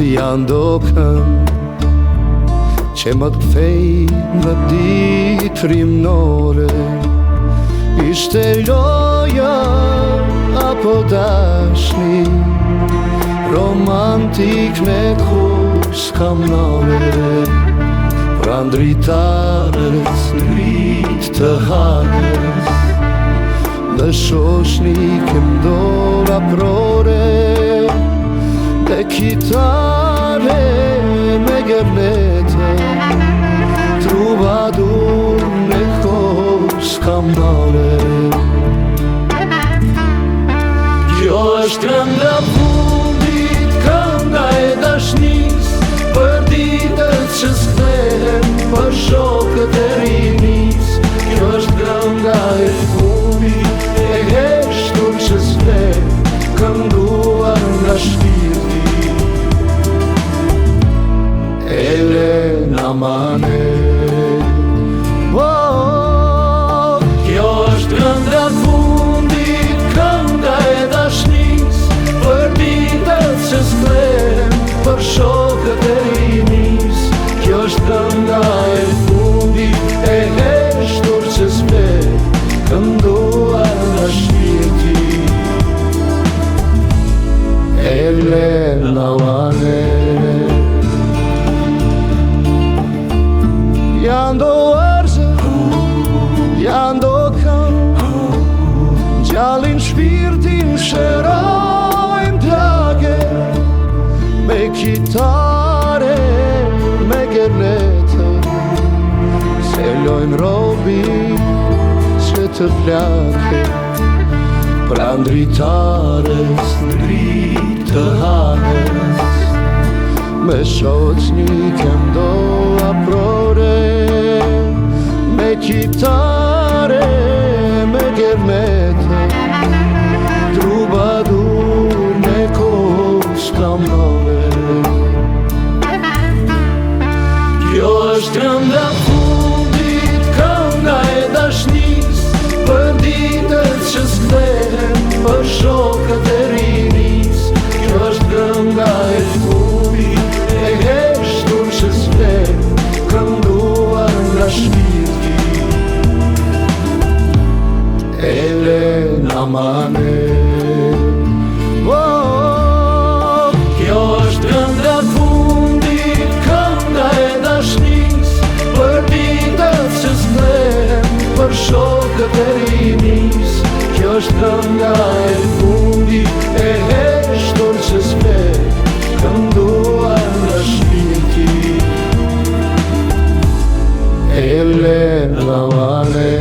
janë do kënd që më të kthej në ditë rimnore. Ishte loja apo dashni, romantik me kur s'kam nore. Pra ndritarës ngrit të hanës, dhe shoshni këndora prore, dhe kitare me gërlete, trubadur me kos kam nore. Kjo është kënda fundit, kënda e dashnis, për ditët që s'kthehen, për shokët e rinis. Kjo është kënda e fundit, e heshtur që s'le, kënduar nga shpirti. Elena Manet. Kjo është kënda fundit, kënda e dashnis, për ditët që s'kthehen, për shokët e rinis. Kjo është kënda e fundit, e heshtur që s'le, kënduar nga shpirti. Elena Manet. Janë do arze, janë do kënë, gjallin shpirtin shërojnë plage, me kitare, me gërlete, se lojnë robi që të plake. Pra ndritarës ngrit të hanës, me shoqni këndo aprore, me kitare, me gërlete, trubadur me kos kam nore. Kjo është kënda fundit, kënda e dashnis, për ditët që s'kthehen, për shokët e rinis. Kjo është kënda e fundit, e heshtur që s'le, kënduar nga shpirti. Elena Manet. Kjo është kënda fundit, kënda e dashnis, për ditët që s'kthehen, për shokët e rinis. Kjo është kënda e fundit, e heshtur që s'le, kënduar nga shpirti. Elena Manet.